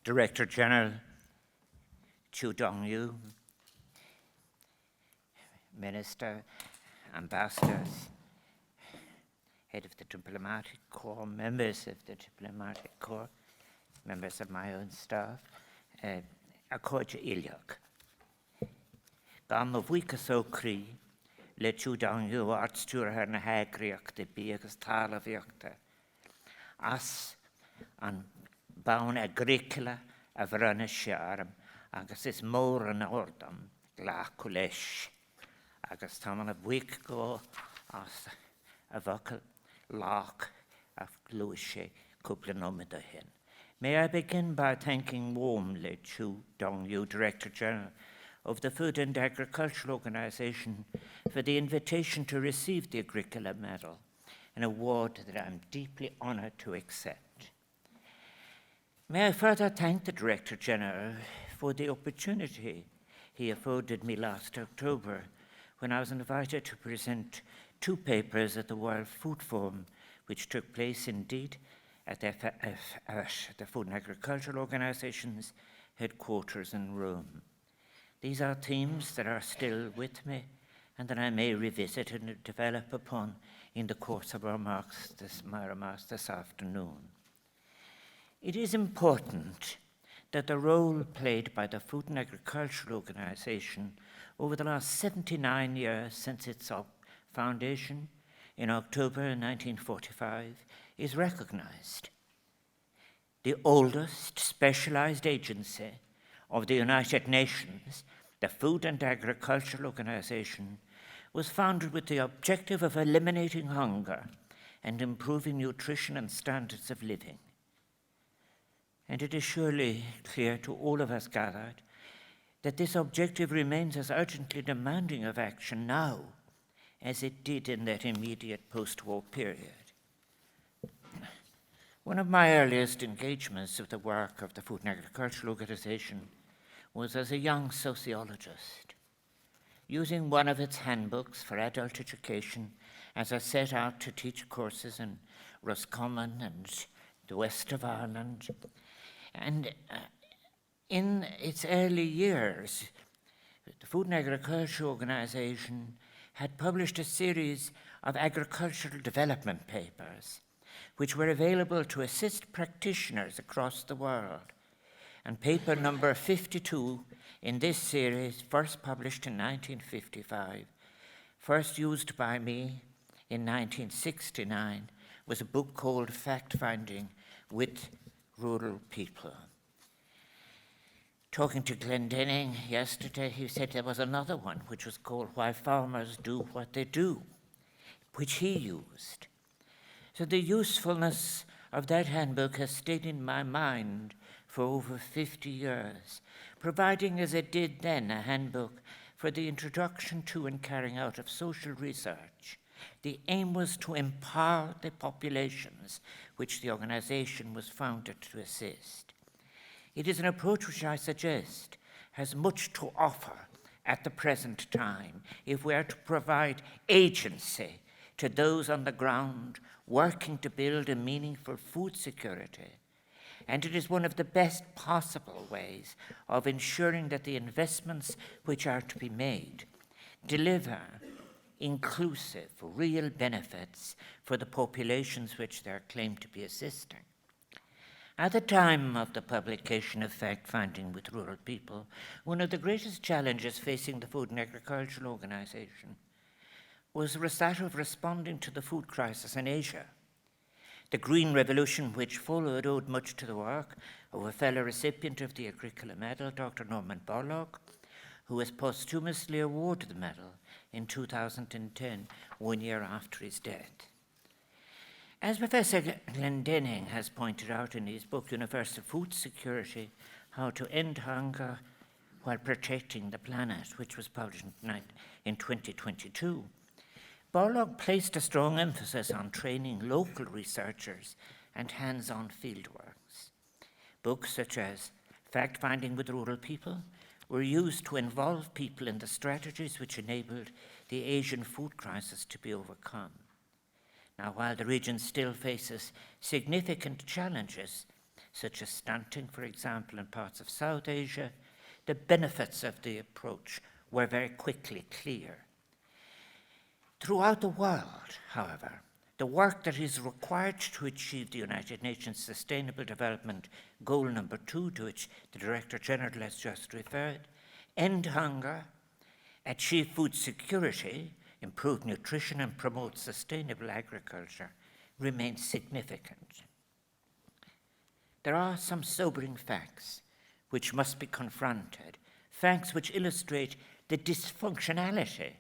Director General Qu Dongyu, Minister, Ambassadors, Head of the Diplomatic Corps, members of the Diplomatic Corps, members of my own staff, a cordial Iliog. Gan the week so cree, le Qu Dongyu artstúr her na hagriach de biegus talaviachta, as an baun Agricola a vrana siarm, agus is mór an ordam glaculesh, agus taman a week go as a vocal lock of gluishe couplenometer hin. May I begin by thanking warmly Qu Dongyu, Director General of the Food and Agriculture Organization, for the invitation to receive the Agricola Medal, an award that I'm deeply honored to accept. May I further thank the Director General for the opportunity he afforded me last October when I was invited to present 2 papers at the World Food Forum, which took place indeed at the Food and Agricultural Organization's headquarters in Rome. These are themes that are still with me and that I may revisit and develop upon in the course of my remarks this afternoon. It is important that the role played by the Food and Agricultural Organization over the last 79 years since its foundation in October 1945 is recognized. The oldest specialized agency of the United Nations, the Food and Agricultural Organization, was founded with the objective of eliminating hunger and improving nutrition and standards of living. And it is surely clear to all of us gathered that this objective remains as urgently demanding of action now as it did in that immediate post-war period. One of my earliest engagements with the work of the Food and Agricultural Organization was as a young sociologist, using one of its handbooks for adult education as I set out to teach courses in Roscommon and the west of Ireland. And in its early years, the Food and Agricultural Organization had published a series of agricultural development papers, which were available to assist practitioners across the world. And paper number 52 in this series, first published in 1955, first used by me in 1969, was a book called Fact-Finding with Rural People. Talking to Glendenning yesterday, he said there was another one which was called Why Farmers Do What They Do, which he used. So the usefulness of that handbook has stayed in my mind for over 50 years, providing as it did then a handbook for the introduction to and carrying out of social research. The aim was to empower the populations which the organization was founded to assist. It is an approach which I suggest has much to offer at the present time if we are to provide agency to those on the ground working to build a meaningful food security. And it is one of the best possible ways of ensuring that the investments which are to be made deliver inclusive, real benefits for the populations which they are claimed to be assisting. At the time of the publication of Fact-Finding with Rural People, one of the greatest challenges facing the Food and Agricultural Organization was that of responding to the food crisis in Asia. The Green Revolution which followed owed much to the work of a fellow recipient of the Agricola Medal, Dr. Norman Borlaug, who was posthumously awarded the medal in 2010, 1 year after his death. As Professor Glendenning has pointed out in his book, Universal Food Security, How to End Hunger While Protecting the Planet, which was published in 2022, Borlaug placed a strong emphasis on training local researchers and hands-on fieldworks. Books such as Fact-Finding with Rural People were used to involve people in the strategies which enabled the Asian food crisis to be overcome. Now, while the region still faces significant challenges, such as stunting, for example, in parts of South Asia, the benefits of the approach were very quickly clear. Throughout the world, however, the work that is required to achieve the United Nations Sustainable Development Goal number 2, to which the Director General has just referred, end hunger, achieve food security, improve nutrition, and promote sustainable agriculture, remains significant. There are some sobering facts which must be confronted, facts which illustrate the dysfunctionality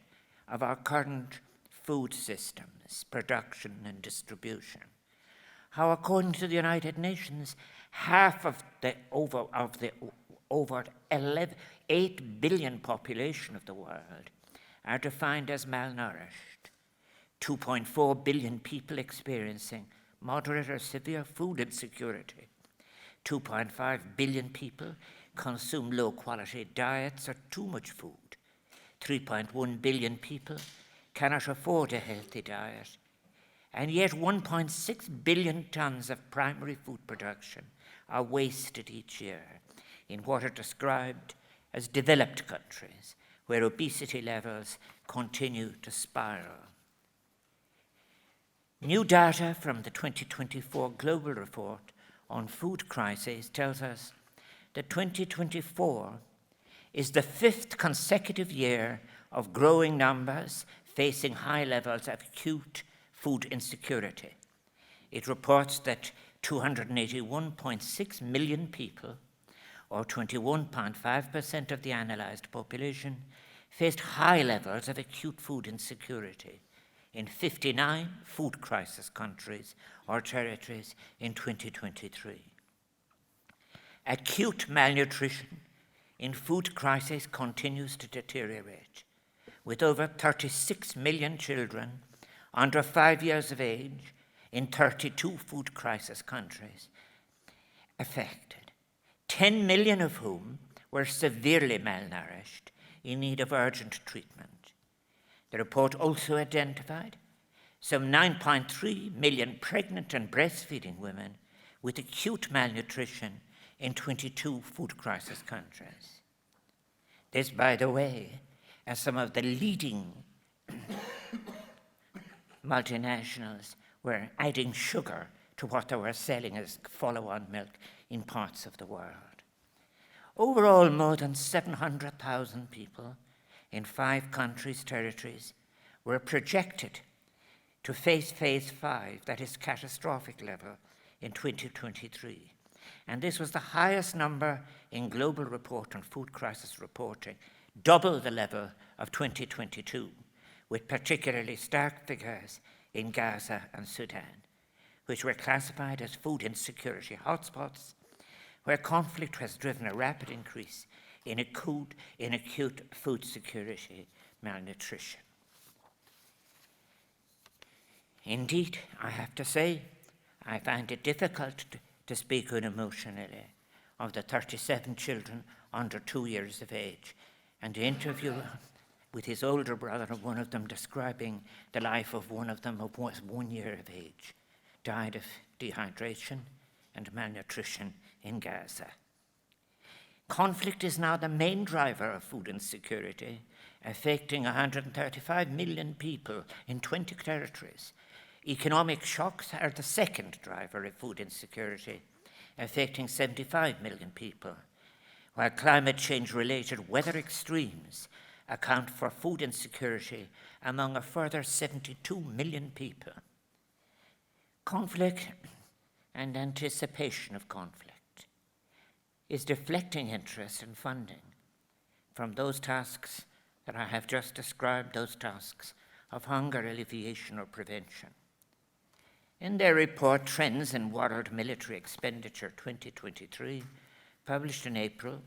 of our current food systems, production and distribution. How, according to the United Nations, half of the over 8 billion population of the world are defined as malnourished, 2.4 billion people experiencing moderate or severe food insecurity, 2.5 billion people consume low-quality diets or too much food, 3.1 billion people cannot afford a healthy diet, and yet 1.6 billion tons of primary food production are wasted each year in what are described as developed countries, where obesity levels continue to spiral. New data from the 2024 Global Report on Food Crises tells us that 2024 is the 5th consecutive year of growing numbers facing high levels of acute food insecurity. It reports that 281.6 million people, or 21.5% of the analysed population, faced high levels of acute food insecurity in 59 food crisis countries or territories in 2023. Acute malnutrition in food crisis continues to deteriorate, with over 36 million children under 5 years of age in 32 food crisis countries affected, 10 million of whom were severely malnourished in need of urgent treatment. The report also identified some 9.3 million pregnant and breastfeeding women with acute malnutrition in 22 food crisis countries. This, by the way, as some of the leading multinationals were adding sugar to what they were selling as follow-on milk in parts of the world. Overall, more than 700,000 people in 5 countries, territories, were projected to face phase 5, that is catastrophic level, in 2023. And this was the highest number in Global Report on Food Crisis Reporting, double the level of 2022, with particularly stark figures in Gaza and Sudan, which were classified as food insecurity hotspots, where conflict has driven a rapid increase in acute food security malnutrition. Indeed, I have to say, I find it difficult to speak unemotionally of the 37 children under 2 years of age, and the interview with his older brother of one of them describing the life of one of them who was 1 year of age, died of dehydration and malnutrition in Gaza. Conflict is now the main driver of food insecurity, affecting 135 million people in 20 territories. Economic shocks are the second driver of food insecurity, affecting 75 million people, while climate change-related weather extremes account for food insecurity among a further 72 million people. Conflict and anticipation of conflict is deflecting interest and funding from those tasks that I have just described, those tasks of hunger alleviation or prevention. In their report, Trends in World Military Expenditure 2023, published in April,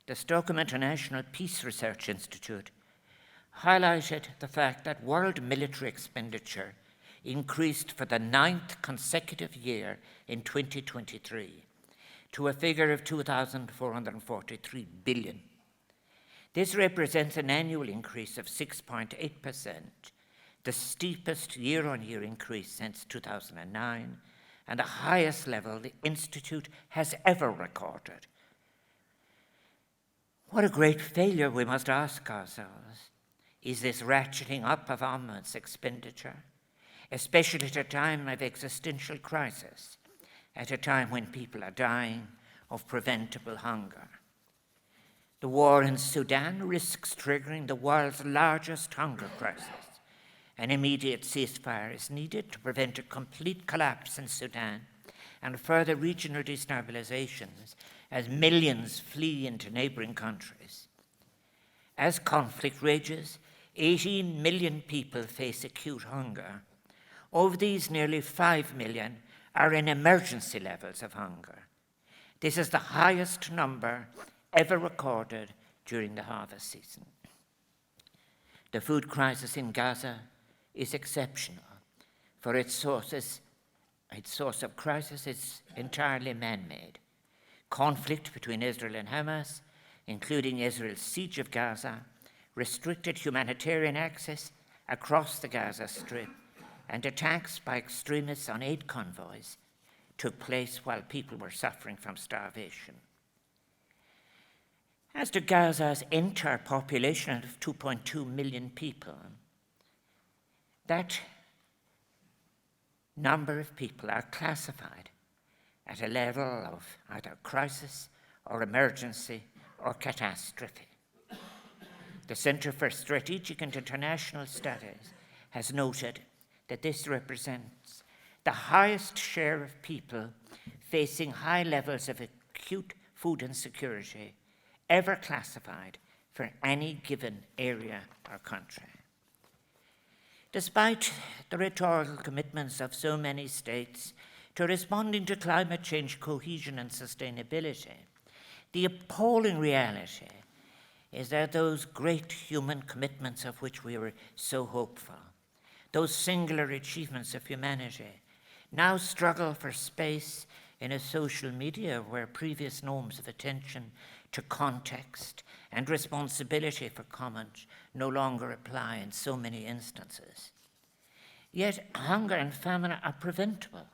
the Stockholm International Peace Research Institute highlighted the fact that world military expenditure increased for the 9th consecutive year in 2023 to a figure of 2,443 billion. This represents an annual increase of 6.8%, the steepest year-on-year increase since 2009, and the highest level the Institute has ever recorded. What a great failure, we must ask ourselves. Is this ratcheting up of armaments expenditure, especially at a time of existential crisis, at a time when people are dying of preventable hunger? The war in Sudan risks triggering the world's largest hunger crisis. An immediate ceasefire is needed to prevent a complete collapse in Sudan and further regional destabilizations as millions flee into neighboring countries. As conflict rages, 18 million people face acute hunger. Of these, nearly 5 million are in emergency levels of hunger. This is the highest number ever recorded during the harvest season. The food crisis in Gaza is exceptional, for its source of crisis is entirely man-made. Conflict between Israel and Hamas, including Israel's siege of Gaza, restricted humanitarian access across the Gaza Strip, and attacks by extremists on aid convoys took place while people were suffering from starvation. As to Gaza's entire population of 2.2 million people, that number of people are classified at a level of either crisis or emergency or catastrophe. The Centre for Strategic and International Studies has noted that this represents the highest share of people facing high levels of acute food insecurity ever classified for any given area or country. Despite the rhetorical commitments of so many states to responding to climate change, cohesion, and sustainability, the appalling reality is that those great human commitments of which we were so hopeful, those singular achievements of humanity, now struggle for space in a social media where previous norms of attention to context and responsibility for comment no longer apply in so many instances. Yet hunger and famine are preventable.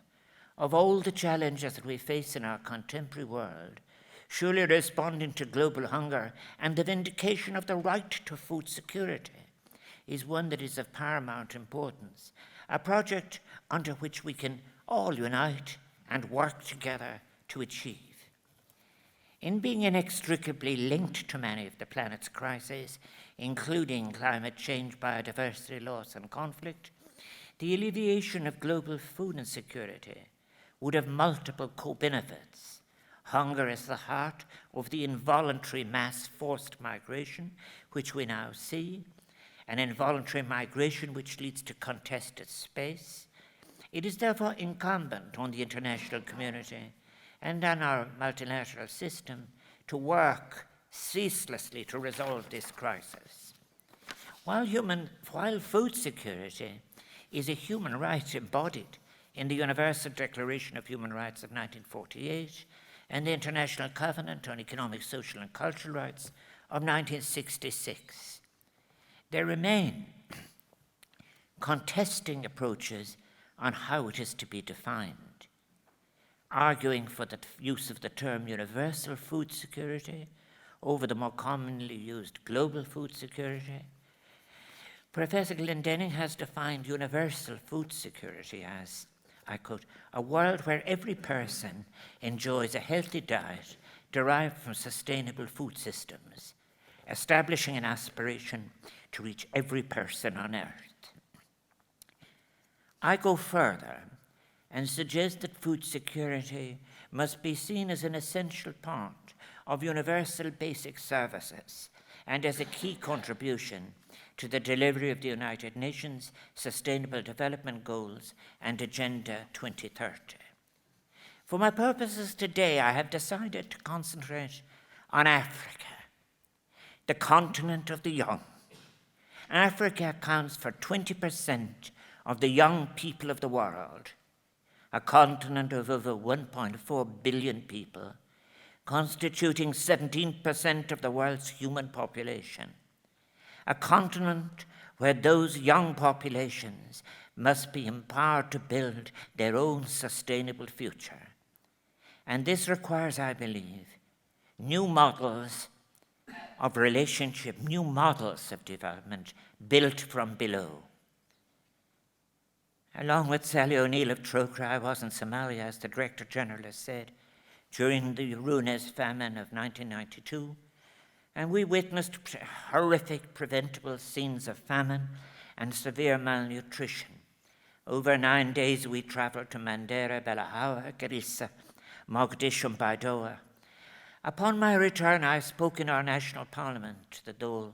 Of all the challenges that we face in our contemporary world, surely responding to global hunger and the vindication of the right to food security is one that is of paramount importance, a project under which we can all unite and work together to achieve. In being inextricably linked to many of the planet's crises, including climate change, biodiversity loss, and conflict, the alleviation of global food insecurity would have multiple co-benefits. Hunger is the heart of the involuntary mass forced migration which we now see, an involuntary migration which leads to contested space. It is therefore incumbent on the international community and on our multilateral system to work ceaselessly to resolve this crisis. While food security is a human right embodied in the Universal Declaration of Human Rights of 1948 and the International Covenant on Economic, Social, and Cultural Rights of 1966, there remain contesting approaches on how it is to be defined. Arguing for the use of the term universal food security over the more commonly used global food security, Professor Glendenning has defined universal food security as, I quote, a world where every person enjoys a healthy diet derived from sustainable food systems, establishing an aspiration to reach every person on earth. I go further and suggest that food security must be seen as an essential part of universal basic services and as a key contribution to the delivery of the United Nations Sustainable Development Goals and Agenda 2030. For my purposes today, I have decided to concentrate on Africa, the continent of the young. Africa accounts for 20% of the young people of the world, a continent of over 1.4 billion people, constituting 17% of the world's human population, a continent where those young populations must be empowered to build their own sustainable future. And this requires, I believe, new models of relationship, new models of development built from below. Along with Sally O'Neill of Trócaire, I was in Somalia, as the Director General has said, during the ruinous famine of 1992, and we witnessed horrific preventable scenes of famine and severe malnutrition. Over 9 days we traveled to Mandera, Belahawa, Garissa, Mogadishu, and Baidoa. Upon my return, I spoke in our national parliament, the Dole,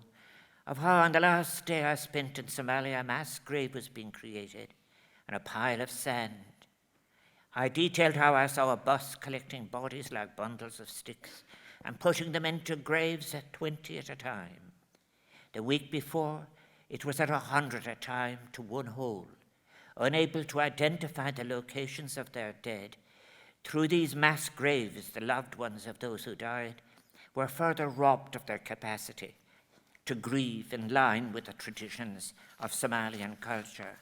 of how on the last day I spent in Somalia, a mass grave was being created and a pile of sand. I detailed how I saw a bus collecting bodies like bundles of sticks and putting them into graves at 20 at a time. The week before, it was at 100 at a time to one hole. Unable to identify the locations of their dead, through these mass graves, the loved ones of those who died were further robbed of their capacity to grieve in line with the traditions of Somalian culture.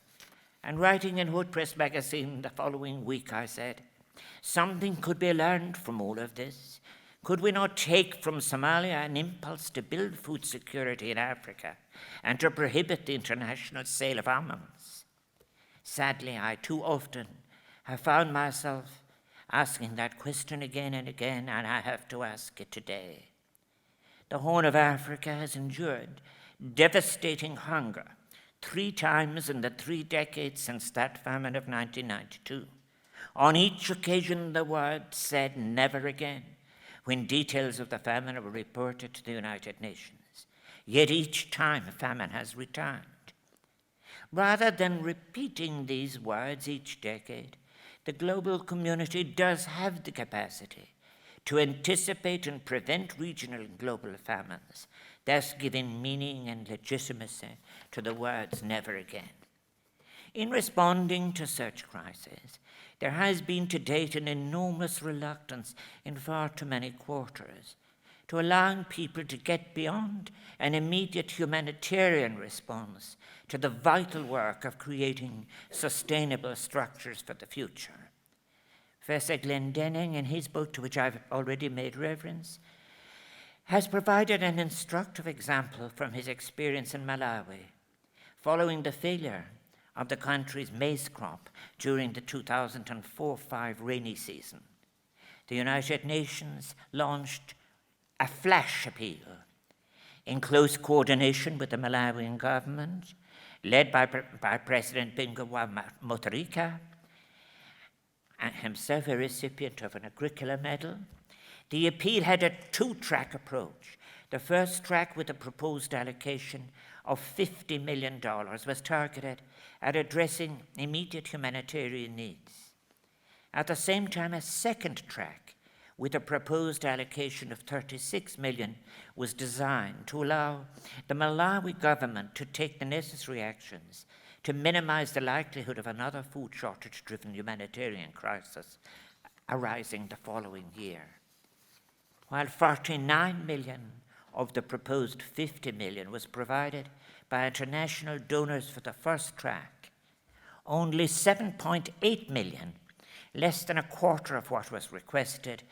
And writing in Hood Press magazine the following week, I said, something could be learned from all of this. Could we not take from Somalia an impulse to build food security in Africa and to prohibit the international sale of almonds? Sadly, I too often have found myself asking that question again and again, and I have to ask it today. The Horn of Africa has endured devastating hunger 3 times in the 3 decades since that famine of 1992. On each occasion, the word said never again when details of the famine were reported to the United Nations. Yet each time famine has returned. Rather than repeating these words each decade, the global community does have the capacity to anticipate and prevent regional and global famines, thus giving meaning and legitimacy to the words never again. In responding to such crises, there has been to date an enormous reluctance in far too many quarters to allowing people to get beyond an immediate humanitarian response to the vital work of creating sustainable structures for the future. Professor Glendenning, in his book, to which I've already made reference, has provided an instructive example from his experience in Malawi, following the failure of the country's maize crop during the 2004-05 rainy season. The United Nations launched a flash appeal in close coordination with the Malawian government, led by President Bingu wa Mutharika, and himself a recipient of an Agricola Medal. The appeal had a 2-track approach. The first track, with a proposed allocation of $50 million, was targeted at addressing immediate humanitarian needs. At the same time, a second track, with a proposed allocation of $36 million, was designed to allow the Malawi government to take the necessary actions to minimize the likelihood of another food shortage-driven humanitarian crisis arising the following year. While $49 million of the proposed $50 million was provided by international donors for the first track, only $7.8 million, less than a quarter of what was requested,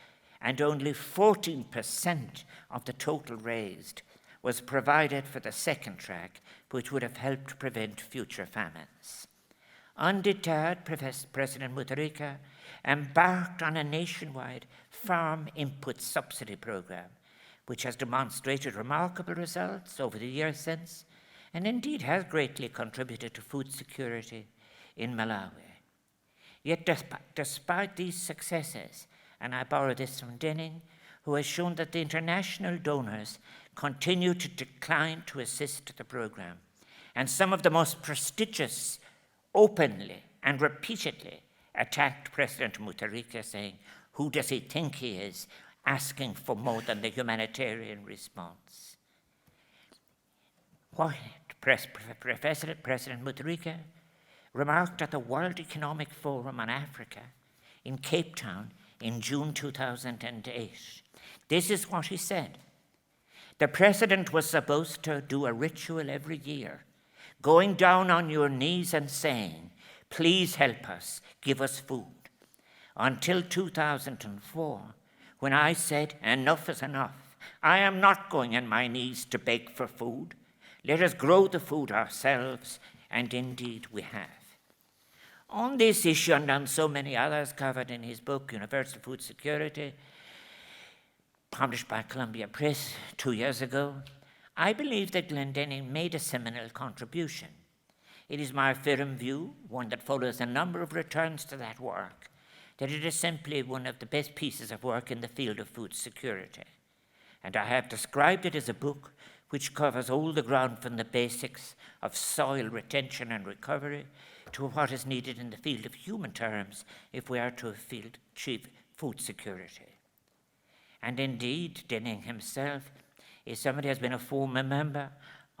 and only 14% of the total raised, was provided for the second track, which would have helped prevent future famines. Undeterred, President Mutharika embarked on a nationwide farm input subsidy program, which has demonstrated remarkable results over the years since, and indeed has greatly contributed to food security in Malawi. Yet despite these successes, and I borrow this from Denning, who has shown that the international donors continue to decline to assist the program, and some of the most prestigious openly and repeatedly attacked President Mutharika, saying, "Who does he think he is, asking for more than the humanitarian response?" What President Mutharika remarked at the World Economic Forum on Africa in Cape Town in June 2008. This is what he said. The president was supposed to do a ritual every year, going down on your knees and saying, Please help us, give us food. Until 2004, when I said, enough is enough, I am not going on my knees to beg for food. Let us grow the food ourselves, and indeed we have. On this issue and on so many others covered in his book, Universal Food Security, published by Columbia Press 2 years ago, I believe that Glendinning made a seminal contribution. It is my firm view, one that follows a number of returns to that work, that it is simply one of the best pieces of work in the field of food security. And I have described it as a book which covers all the ground from the basics of soil retention and recovery to what is needed in the field of human terms if we are to achieve food security. And indeed, Denning himself is somebody who has been a former member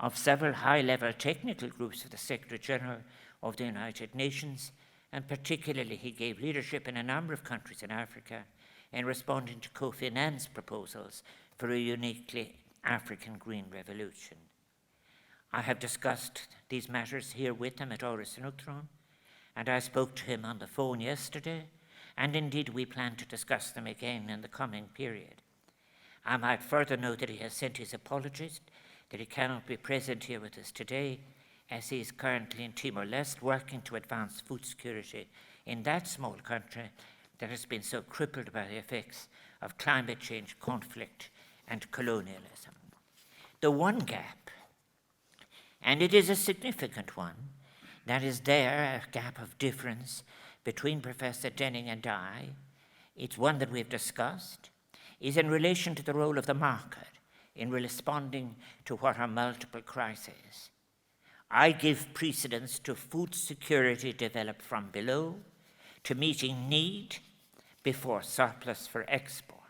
of several high-level technical groups of the Secretary-General of the United Nations, and particularly he gave leadership in a number of countries in Africa in responding to Kofi Annan's proposals for a uniquely African green revolution. I have discussed these matters here with him at Áras, and I spoke to him on the phone yesterday, and indeed we plan to discuss them again in the coming period. I might further note that he has sent his apologies, that he cannot be present here with us today, as he is currently in Timor-Leste working to advance food security in that small country that has been so crippled by the effects of climate change, conflict, and colonialism. The one gap, and it is a significant one, that is there, a gap of difference between Professor Denning and I, it's one that we've discussed, is in relation to the role of the market in responding to what are multiple crises. I give precedence to food security developed from below, to meeting need before surplus for export.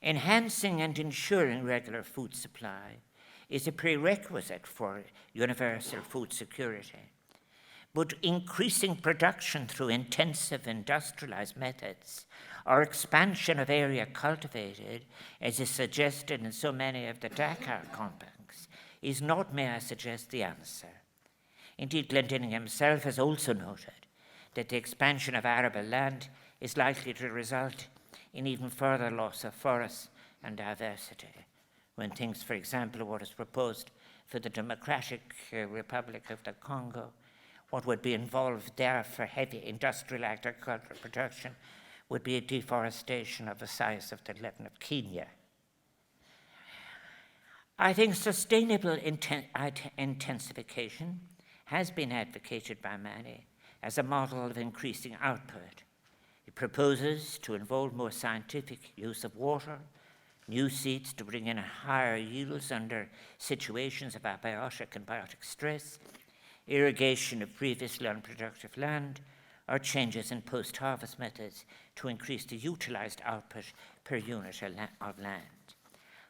Enhancing and ensuring regular food supply is a prerequisite for universal food security. But increasing production through intensive industrialized methods or expansion of area cultivated, as is suggested in so many of the Dakar compacts, is not, may I suggest, the answer. Indeed, Glendinning himself has also noted that the expansion of arable land is likely to result in even further loss of forests and diversity. When things, for example, what is proposed for the Democratic Republic of the Congo, what would be involved there for heavy industrial agricultural production would be a deforestation of the size of the Lebanon of Kenya. I think sustainable intensification has been advocated by many as a model of increasing output. It proposes to involve more scientific use of water, new seeds to bring in higher yields under situations of abiotic and biotic stress, irrigation of previously unproductive land, or changes in post-harvest methods to increase the utilized output per unit of land.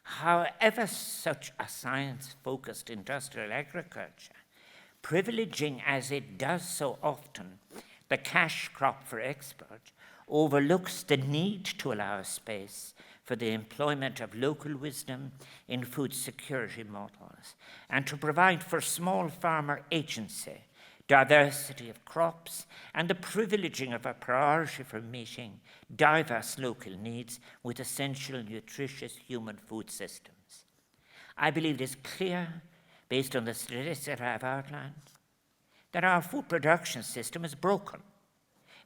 However, such a science-focused industrial agriculture, privileging as it does so often the cash crop for export, overlooks the need to allow space for the employment of local wisdom in food security models, and to provide for small farmer agency, diversity of crops, and the privileging of a priority for meeting diverse local needs with essential nutritious human food systems. I believe it is clear, based on the statistics that I have outlined, that our food production system is broken.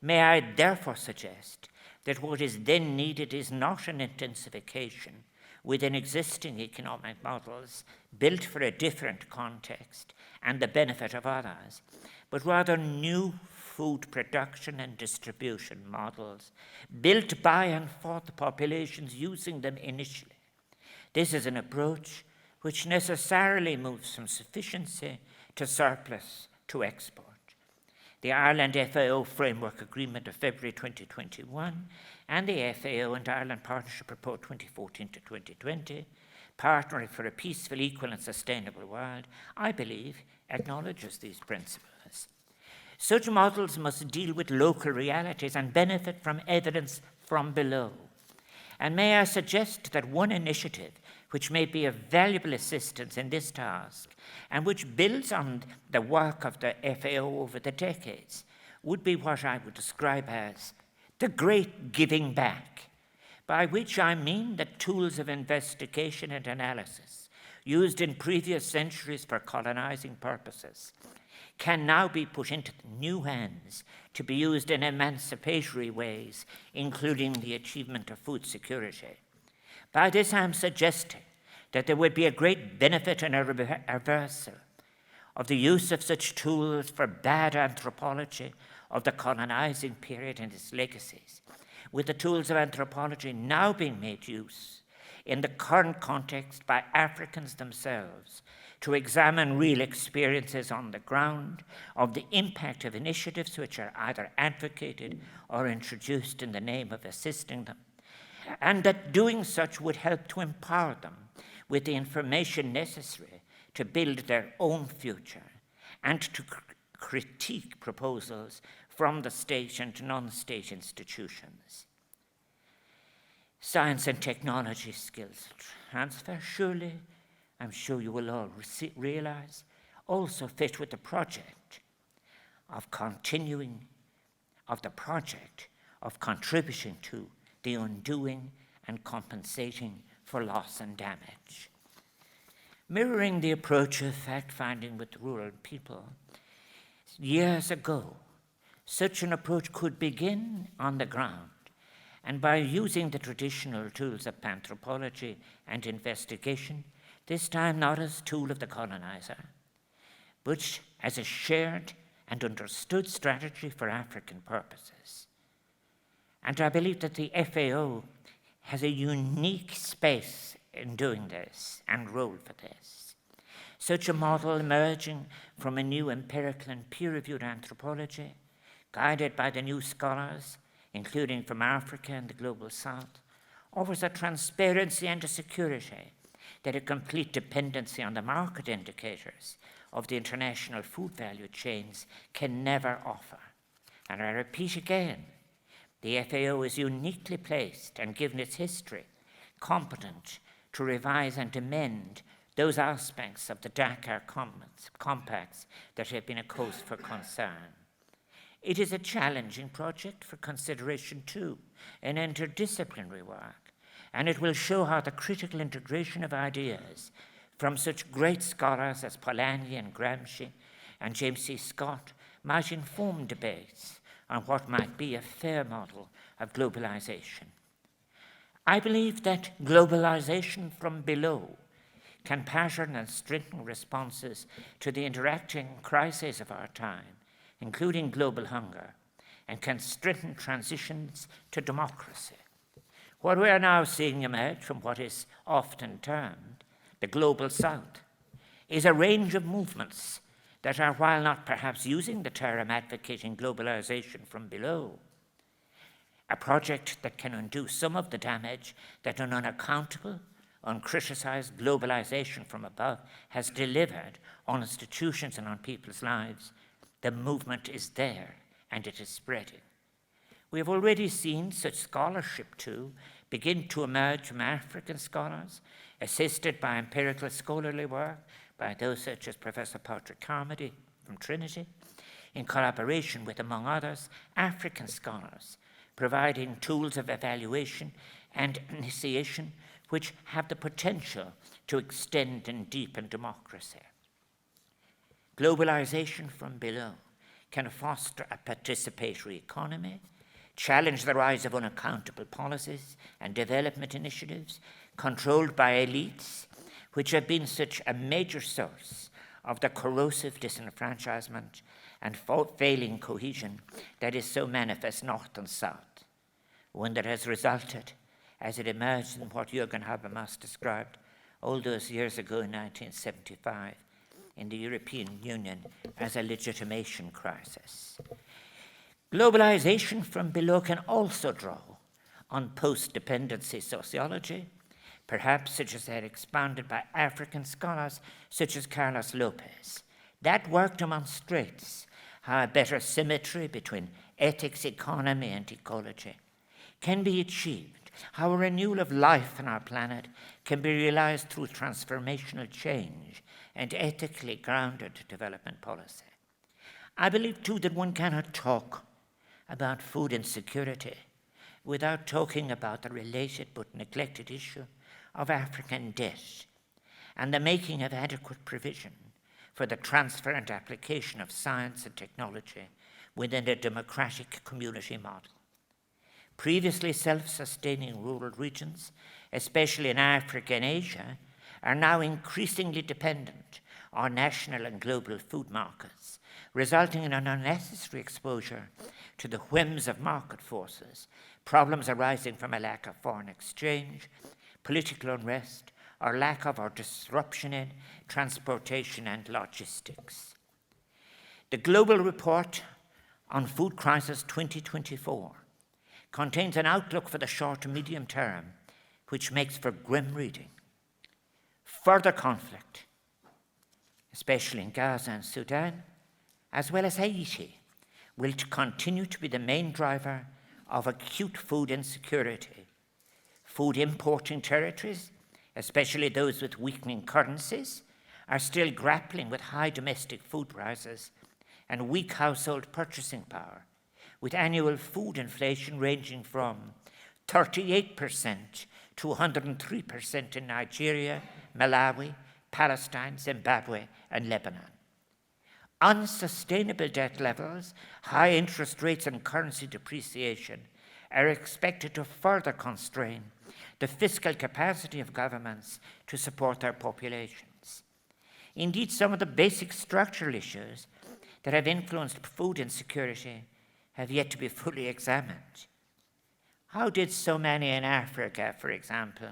May I therefore suggest that what is then needed is not an intensification within existing economic models built for a different context and the benefit of others, but rather new food production and distribution models built by and for the populations using them initially. This is an approach which necessarily moves from sufficiency to surplus to export. The Ireland FAO Framework Agreement of February 2021 and the FAO and Ireland Partnership Report 2014 to 2020, Partnering for a Peaceful, Equal and Sustainable World, I believe, acknowledges these principles. Such models must deal with local realities and benefit from evidence from below. And may I suggest that one initiative which may be of valuable assistance in this task, and which builds on the work of the FAO over the decades, would be what I would describe as the great giving back, by which I mean that tools of investigation and analysis used in previous centuries for colonizing purposes can now be put into new hands to be used in emancipatory ways, including the achievement of food security. By this, I am suggesting that there would be a great benefit in a reversal of the use of such tools for bad anthropology of the colonizing period and its legacies, with the tools of anthropology now being made use in the current context by Africans themselves to examine real experiences on the ground of the impact of initiatives which are either advocated or introduced in the name of assisting them, and that doing such would help to empower them with the information necessary to build their own future and to critique proposals from the state and non-state institutions. Science and technology skills transfer, surely, I'm sure you will all realize, also fit with the project of contributing to the undoing and compensating for loss and damage. Mirroring the approach of fact-finding with rural people, years ago, such an approach could begin on the ground, and by using the traditional tools of anthropology and investigation, this time not as a tool of the colonizer, but as a shared and understood strategy for African purposes. And I believe that the FAO has a unique space in doing this and role for this. Such a model emerging from a new empirical and peer-reviewed anthropology, guided by the new scholars, including from Africa and the global south, offers a transparency and a security that a complete dependency on the market indicators of the international food value chains can never offer. And I repeat again, the FAO is uniquely placed and, given its history, competent to revise and amend those aspects of the Dakar compacts that have been a cause for concern. It is a challenging project for consideration too, in interdisciplinary work, and it will show how the critical integration of ideas from such great scholars as Polanyi and Gramsci and James C. Scott might inform debates on what might be a fair model of globalization. I believe that globalization from below can pattern and strengthen responses to the interacting crises of our time, including global hunger, and can strengthen transitions to democracy. What we are now seeing emerge from what is often termed the global south is a range of movements that are, while not perhaps using the term advocating globalization from below, a project that can undo some of the damage that an unaccountable, uncriticized globalization from above has delivered on institutions and on people's lives. The movement is there, and it is spreading. We have already seen such scholarship, too, begin to emerge from African scholars, assisted by empirical scholarly work by those such as Professor Patrick Carmody from Trinity, in collaboration with, among others, African scholars, providing tools of evaluation and initiation which have the potential to extend and deepen democracy. Globalization from below can foster a participatory economy, challenge the rise of unaccountable policies and development initiatives controlled by elites, which have been such a major source of the corrosive disenfranchisement and failing cohesion that is so manifest north and south, one that has resulted, as it emerged in what Jürgen Habermas described all those years ago in 1975, in the European Union as a legitimation crisis. Globalization from below can also draw on post-dependency sociology, perhaps such as that expounded by African scholars such as Carlos Lopez. That work demonstrates how a better symmetry between ethics, economy, and ecology can be achieved how a renewal of life on our planet can be realized through transformational change and ethically grounded development policy. I believe, too, that one cannot talk about food insecurity without talking about the related but neglected issue of African debt and the making of adequate provision for the transfer and application of science and technology within a democratic community model. Previously self-sustaining rural regions, especially in Africa and Asia, are now increasingly dependent on national and global food markets, resulting in an unnecessary exposure to the whims of market forces, problems arising from a lack of foreign exchange, political unrest, or lack of or disruption in transportation and logistics. The Global Report on Food Crisis 2024 contains an outlook for the short to medium term, which makes for grim reading. Further conflict, especially in Gaza and Sudan, as well as Haiti, will continue to be the main driver of acute food insecurity. Food importing territories, especially those with weakening currencies, are still grappling with high domestic food prices and weak household purchasing power, with annual food inflation ranging from 38% to 103% in Nigeria, Malawi, Palestine, Zimbabwe, and Lebanon. Unsustainable debt levels, high interest rates, and currency depreciation are expected to further constrain the fiscal capacity of governments to support their populations. Indeed, some of the basic structural issues that have influenced food insecurity have yet to be fully examined. How did so many in Africa, for example,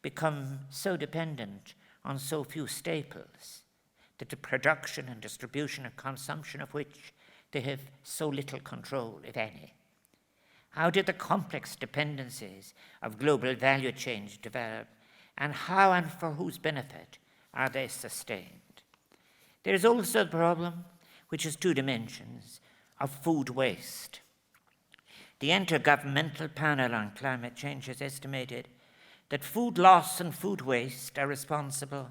become so dependent on so few staples, that the production and distribution and consumption of which they have so little control, if any? How did the complex dependencies of global value chains develop, and how and for whose benefit are they sustained? There is also the problem, which has two dimensions, of food waste. The Intergovernmental Panel on Climate Change has estimated that food loss and food waste are responsible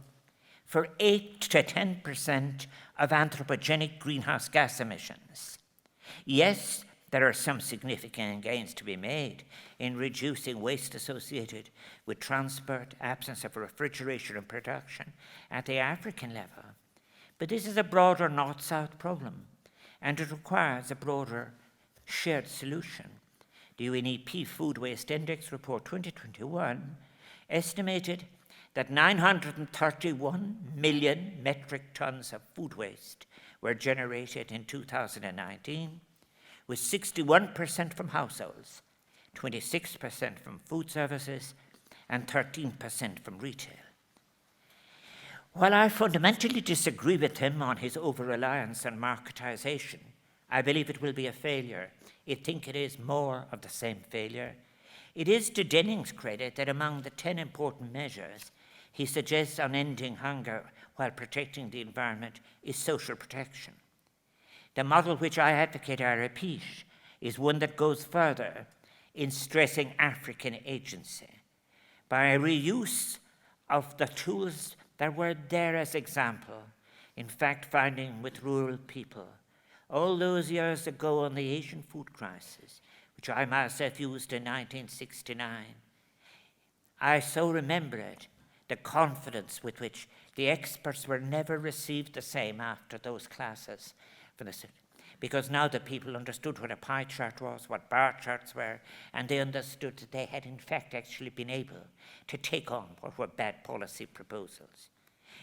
for 8 to 10% of anthropogenic greenhouse gas emissions. Yes, there are some significant gains to be made in reducing waste associated with transport, absence of refrigeration and production at the African level. But this is a broader North-South problem, and it requires a broader shared solution. The UNEP Food Waste Index Report 2021 estimated that 931 million metric tons of food waste were generated in 2019, with 61% from households, 26% from food services, and 13% from retail. While I fundamentally disagree with him on his over-reliance on marketization, I believe it will be a failure. I think it is more of the same failure. It is to Denning's credit that among the 10 important measures he suggests on ending hunger while protecting the environment is social protection. The model which I advocate, I repeat, is one that goes further in stressing African agency by a reuse of the tools that were there as example in fact-finding with rural people. All those years ago on the Asian food crisis, which I myself used in 1969, I so remember it, the confidence with which the experts were never received the same after those classes, because now the people understood what a pie chart was, what bar charts were, and they understood that they had in fact actually been able to take on what were bad policy proposals.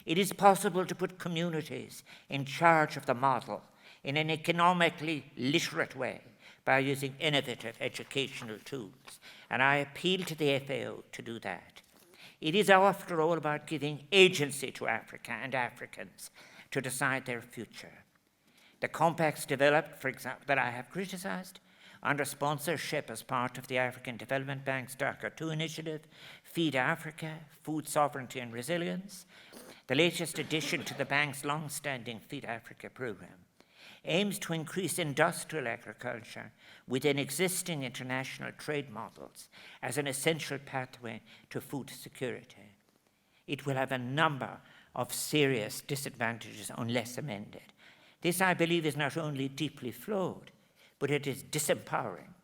It is possible to put communities in charge of the model in an economically literate way by using innovative educational tools, and I appeal to the FAO to do that. It is, after all, about giving agency to Africa and Africans to decide their future. The compacts developed, for example, that I have criticized, under sponsorship as part of the African Development Bank's DACA 2 initiative, Feed Africa, Food Sovereignty and Resilience, the latest addition to the bank's long-standing Feed Africa program, aims to increase industrial agriculture within existing international trade models as an essential pathway to food security. It will have a number of serious disadvantages unless amended. This, I believe, is not only deeply flawed, but it is disempowering.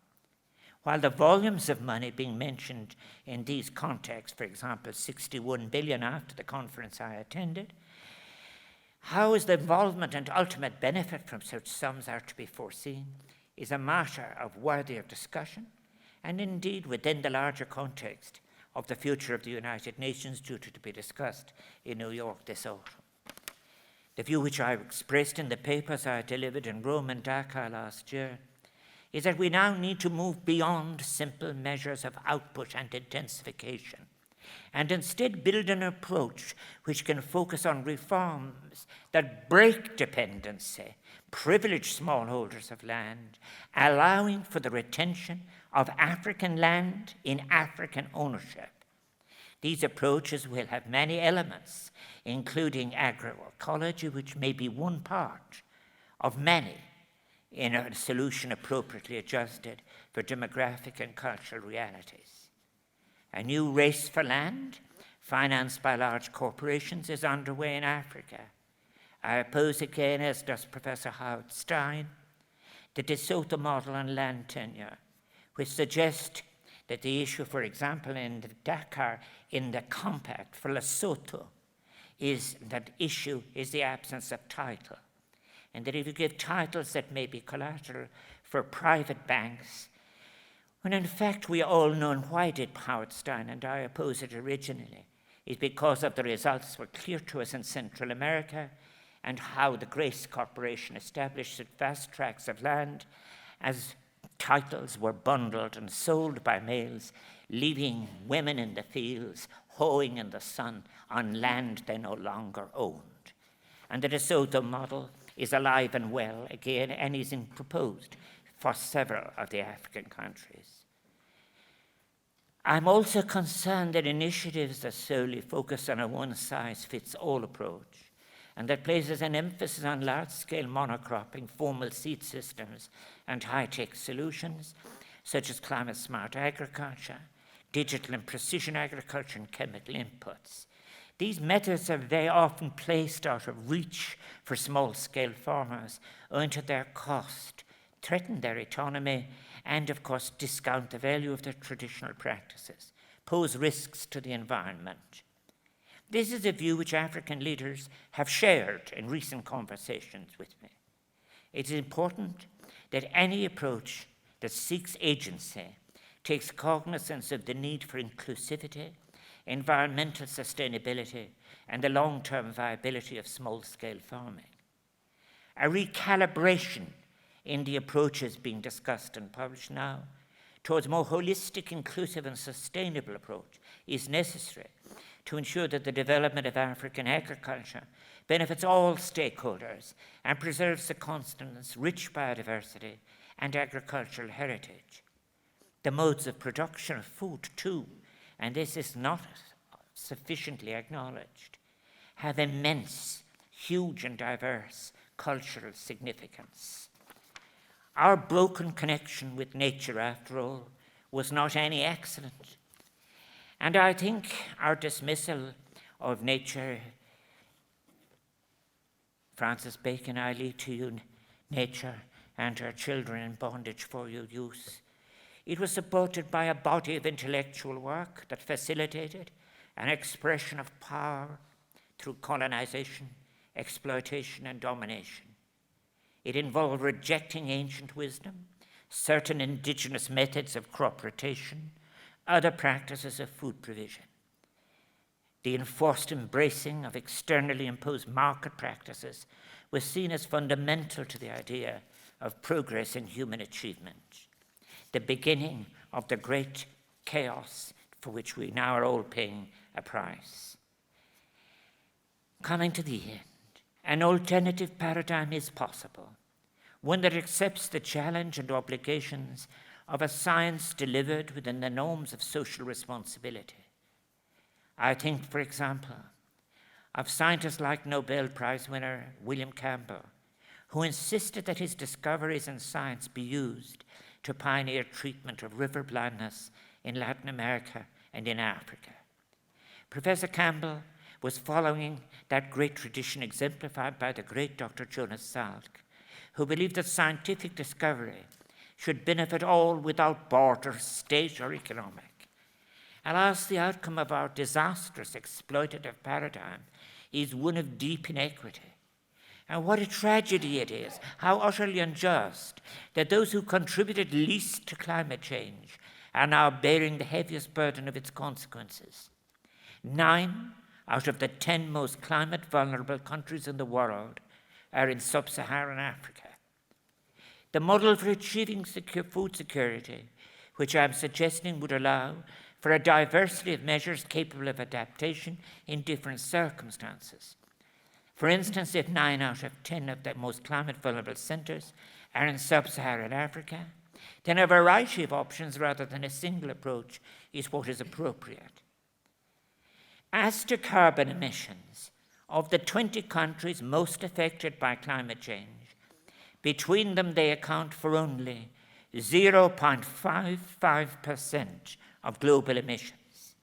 While the volumes of money being mentioned in these contexts, for example, 61 billion after the conference I attended, how is the involvement and ultimate benefit from such sums are to be foreseen is a matter of worthy of discussion, and indeed within the larger context of the future of the United Nations due to be discussed in New York this autumn. The view which I expressed in the papers I delivered in Rome and Dakar last year is that we now need to move beyond simple measures of output and intensification, and instead build an approach which can focus on reforms that break dependency, privilege smallholders of land, allowing for the retention of African land in African ownership. These approaches will have many elements, including agroecology, which may be one part of many in a solution appropriately adjusted for demographic and cultural realities. A new race for land, financed by large corporations, is underway in Africa. I oppose again, as does Professor Howard Stein, the De Soto model on land tenure, which suggests that the issue, for example, in the Dakar, in the compact for Lesotho, is that issue is the absence of title. And that if you give titles that may be collateral for private banks, when in fact we all know why did Howard Stein and I oppose it originally, is because of the results were clear to us in Central America and how the Grace Corporation established vast tracts of land as titles were bundled and sold by males, leaving women in the fields, hoeing in the sun on land they no longer owned. And the De Soto model is alive and well again and is proposed for several of the African countries. I'm also concerned that initiatives that solely focus on a one-size-fits-all approach and that places an emphasis on large-scale monocropping, formal seed systems, and high-tech solutions, such as climate-smart agriculture, digital and precision agriculture, and chemical inputs. These methods are very often placed out of reach for small-scale farmers owing to their cost, threaten their autonomy, and, of course, discount the value of their traditional practices, pose risks to the environment. This is a view which African leaders have shared in recent conversations with me. It is important that any approach that seeks agency takes cognizance of the need for inclusivity, environmental sustainability, and the long-term viability of small-scale farming. A recalibration in the approaches being discussed and published now towards a more holistic, inclusive, and sustainable approach is necessary to ensure that the development of African agriculture benefits all stakeholders and preserves the continent's rich biodiversity and agricultural heritage. The modes of production of food, too, and this is not sufficiently acknowledged, have immense, huge, and diverse cultural significance. Our broken connection with nature, after all, was not any accident. And I think our dismissal of nature, Francis Bacon, I leave to you nature and her children in bondage for your use. It was supported by a body of intellectual work that facilitated an expression of power through colonization, exploitation, and domination. It involved rejecting ancient wisdom, certain indigenous methods of crop rotation, other practices of food provision. The enforced embracing of externally imposed market practices was seen as fundamental to the idea of progress in human achievement, the beginning of the great chaos for which we now are all paying a price. Coming to the end, an alternative paradigm is possible, one that accepts the challenge and obligations of a science delivered within the norms of social responsibility. I think, for example, of scientists like Nobel Prize winner William Campbell, who insisted that his discoveries in science be used to pioneer treatment of river blindness in Latin America and in Africa. Professor Campbell was following that great tradition exemplified by the great Dr. Jonas Salk, who believed that scientific discovery should benefit all without border, state, or economic. Alas, the outcome of our disastrous exploitative paradigm is one of deep inequity. And what a tragedy it is, how utterly unjust, that those who contributed least to climate change are now bearing the heaviest burden of its consequences. 9 out of the 10 most climate vulnerable countries in the world are in sub-Saharan Africa. The model for achieving food security, which I'm suggesting, would allow for a diversity of measures capable of adaptation in different circumstances. For instance, if 9 out of 10 of the most climate vulnerable centres are in sub-Saharan Africa, then a variety of options rather than a single approach is what is appropriate. As to carbon emissions, of the 20 countries most affected by climate change, between them they account for only 0.55% of global emissions.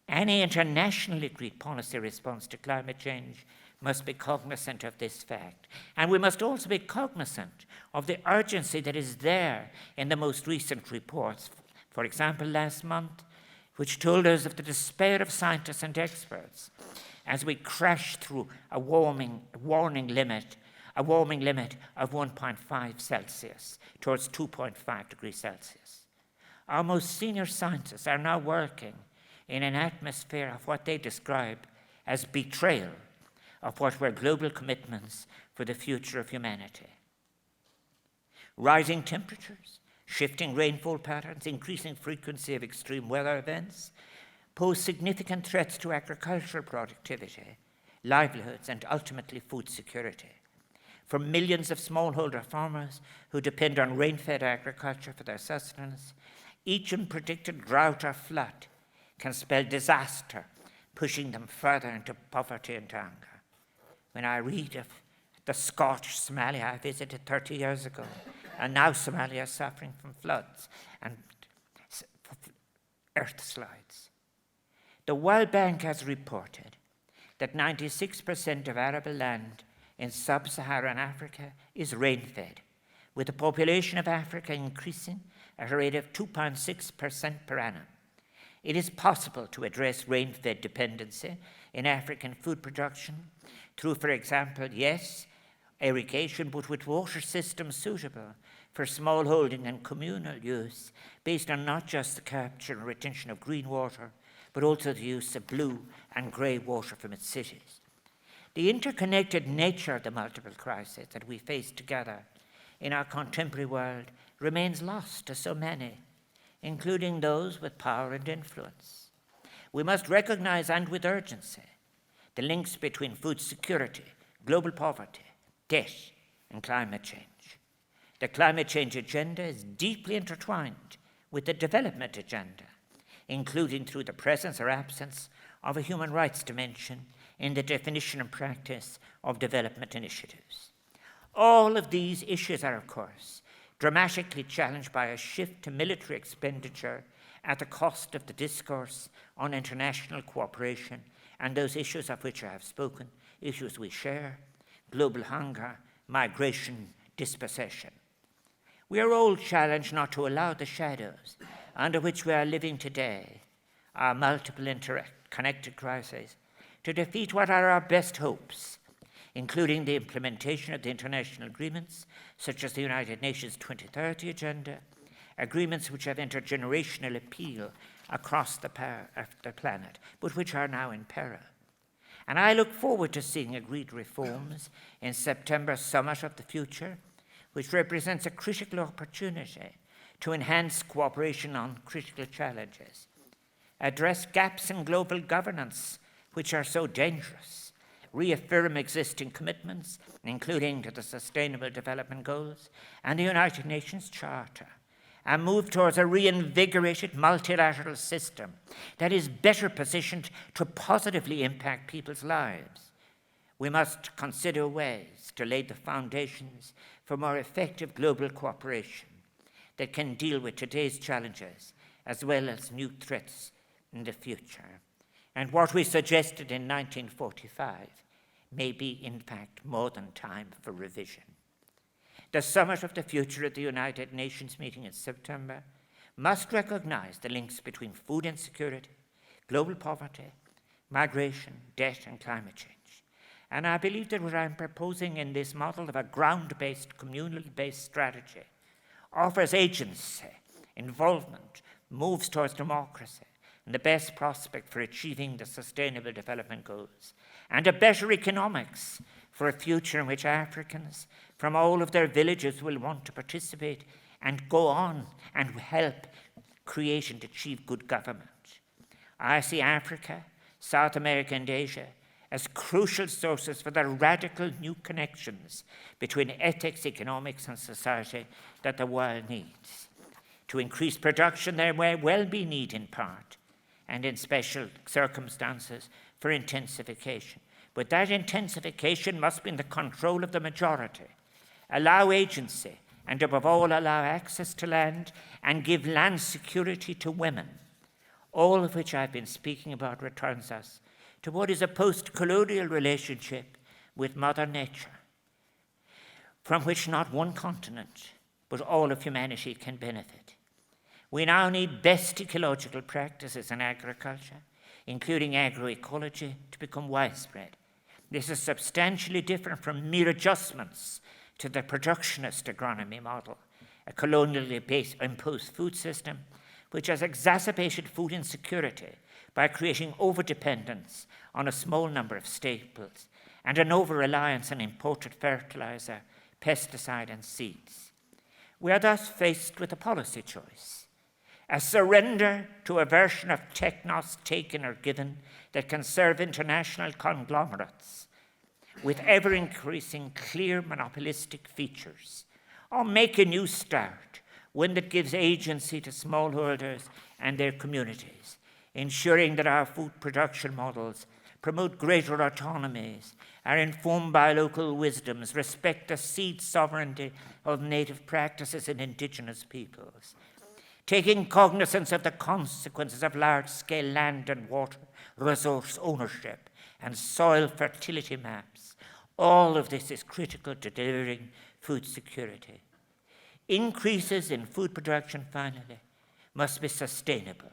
Any internationally agreed policy response to climate change must be cognizant of this fact. And we must also be cognizant of the urgency that is there in the most recent reports. For example, last month, which told us of the despair of scientists and experts as we crash through a warming limit of 1.5 Celsius towards 2.5 degrees Celsius. Our most senior scientists are now working in an atmosphere of what they describe as betrayal of what were global commitments for the future of humanity. Rising temperatures, shifting rainfall patterns, increasing frequency of extreme weather events pose significant threats to agricultural productivity, livelihoods, and ultimately food security. For millions of smallholder farmers who depend on rain-fed agriculture for their sustenance, each unpredicted drought or flood can spell disaster, pushing them further into poverty and anger. When I read of the Scotch Somalia I visited 30 years ago, and now Somalia is suffering from floods and earth slides. The World Bank has reported that 96% of arable land in sub-Saharan Africa is rain-fed, with the population of Africa increasing at a rate of 2.6% per annum. It is possible to address rain-fed dependency in African food production through, for example, yes, irrigation, but with water systems suitable for smallholding and communal use, based on not just the capture and retention of green water, but also the use of blue and grey water from its cities. The interconnected nature of the multiple crises that we face together in our contemporary world remains lost to so many, including those with power and influence. We must recognize, and with urgency, the links between food security, global poverty, debt, and climate change. The climate change agenda is deeply intertwined with the development agenda, including through the presence or absence of a human rights dimension in the definition and practice of development initiatives. All of these issues are, of course, dramatically challenged by a shift to military expenditure at the cost of the discourse on international cooperation and those issues of which I have spoken, issues we share, global hunger, migration, dispossession. We are all challenged not to allow the shadows under which we are living today, our multiple interconnected crises, to defeat what are our best hopes, including the implementation of the international agreements, such as the United Nations 2030 Agenda, agreements which have intergenerational appeal across the planet, but which are now in peril. And I look forward to seeing agreed reforms in September's Summit of the Future, which represents a critical opportunity to enhance cooperation on critical challenges, address gaps in global governance which are so dangerous, reaffirm existing commitments, including to the Sustainable Development Goals and the United Nations Charter, and move towards a reinvigorated multilateral system that is better positioned to positively impact people's lives. We must consider ways to lay the foundations for more effective global cooperation that can deal with today's challenges as well as new threats in the future. And what we suggested in 1945 may be, in fact, more than time for revision. The Summit of the Future at the United Nations meeting in September must recognize the links between food insecurity, global poverty, migration, debt, and climate change. And I believe that what I'm proposing in this model of a ground-based, communal-based strategy offers agency, involvement, moves towards democracy, and the best prospect for achieving the Sustainable Development Goals, and a better economics for a future in which Africans from all of their villages will want to participate and go on and help create and achieve good government. I see Africa, South America, and Asia as crucial sources for the radical new connections between ethics, economics, and society that the world needs. To increase production, there may well be need in part, and in special circumstances, for intensification. But that intensification must be in the control of the majority, allow agency, and above all, allow access to land and give land security to women, all of which I've been speaking about returns us to what is a post-colonial relationship with Mother Nature, from which not one continent, but all of humanity can benefit. We now need best ecological practices in agriculture, including agroecology, to become widespread. This is substantially different from mere adjustments to the productionist agronomy model, a colonially based imposed food system which has exacerbated food insecurity by creating overdependence on a small number of staples and an over-reliance on imported fertilizer, pesticide, and seeds. We are thus faced with a policy choice, a surrender to a version of technos taken or given that can serve international conglomerates with ever-increasing clear monopolistic features, or make a new start, one that gives agency to smallholders and their communities, ensuring that our food production models promote greater autonomies, are informed by local wisdoms, respect the seed sovereignty of native practices and indigenous peoples, taking cognizance of the consequences of large-scale land and water resource ownership and soil fertility maps. All of this is critical to delivering food security. Increases in food production, finally, must be sustainable,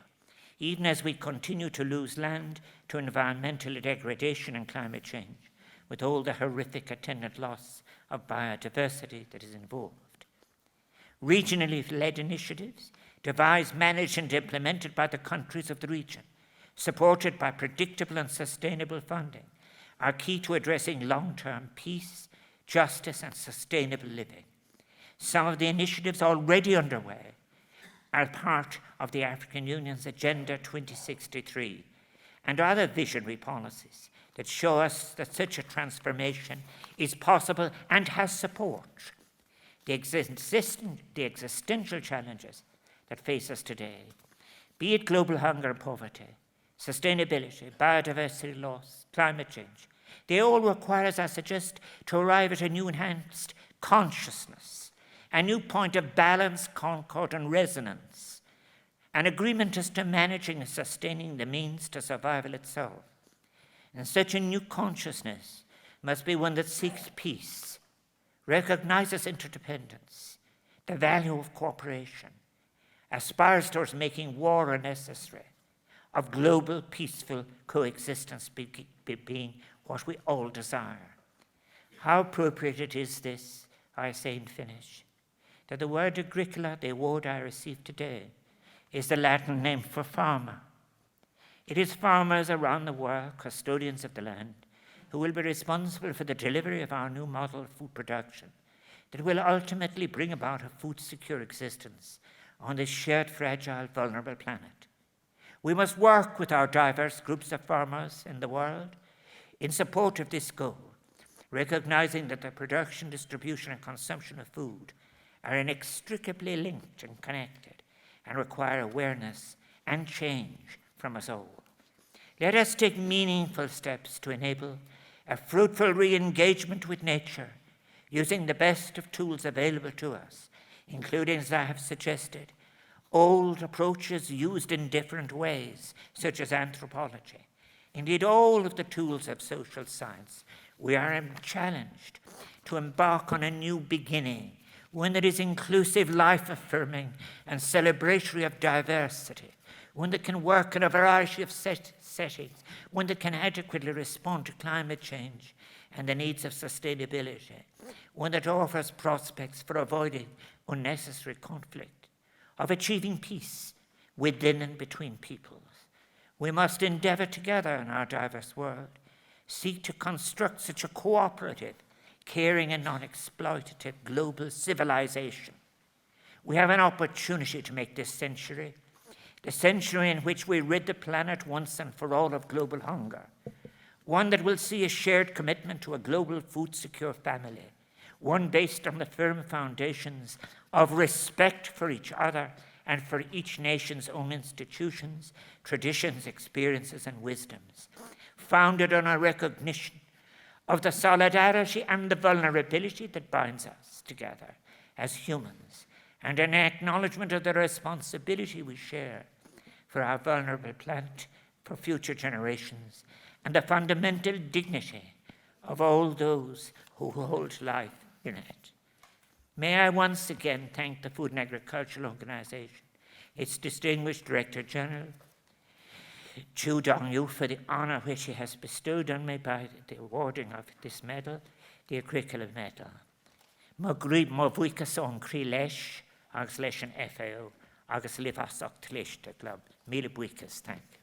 even as we continue to lose land to environmental degradation and climate change, with all the horrific attendant loss of biodiversity that is involved. Regionally led initiatives, devised, managed, and implemented by the countries of the region, supported by predictable and sustainable funding, are key to addressing long-term peace, justice, and sustainable living. Some of the initiatives already underway are part of the African Union's Agenda 2063 and other visionary policies that show us that such a transformation is possible and has support. The existential challenges that face us today, be it global hunger and poverty, sustainability, biodiversity loss, climate change, they all require, as I suggest, to arrive at a new enhanced consciousness, a new point of balance, concord, and resonance, an agreement as to managing and sustaining the means to survival itself. And such a new consciousness must be one that seeks peace, recognizes interdependence, the value of cooperation, aspires towards making war unnecessary, of global peaceful coexistence being what we all desire. How appropriate it is this, I say and finish, that the word Agricola, the award I received today, is the Latin name for farmer. It is farmers around the world, custodians of the land, who will be responsible for the delivery of our new model of food production that will ultimately bring about a food-secure existence on this shared, fragile, vulnerable planet. We must work with our diverse groups of farmers in the world in support of this goal, recognizing that the production, distribution, and consumption of food are inextricably linked and connected and require awareness and change from us all. Let us take meaningful steps to enable a fruitful re-engagement with nature, using the best of tools available to us, including, as I have suggested, old approaches used in different ways, such as anthropology. Indeed, all of the tools of social science, we are challenged to embark on a new beginning, one that is inclusive, life-affirming, and celebratory of diversity, one that can work in a variety of settings, one that can adequately respond to climate change and the needs of sustainability, one that offers prospects for avoiding unnecessary conflict, of achieving peace within and between peoples. We must endeavour together in our diverse world, seek to construct such a cooperative, caring and non-exploitative global civilization. We have an opportunity to make this century the century in which we rid the planet once and for all of global hunger, one that will see a shared commitment to a global food-secure family, one based on the firm foundations of respect for each other and for each nation's own institutions, traditions, experiences, and wisdoms, founded on a recognition of the solidarity and the vulnerability that binds us together as humans, and an acknowledgement of the responsibility we share for our vulnerable planet, for future generations, and the fundamental dignity of all those who hold life in it. May I once again thank the Food and Agricultural Organization, its distinguished Director General, Qu Dongyu, for the honour which he has bestowed on me by the awarding of this medal, the Agricola Medal. Mo bhuicas ón crí leis, agus leis an FAO, agus livasach tlichte club. Míle bhuicas, thank you.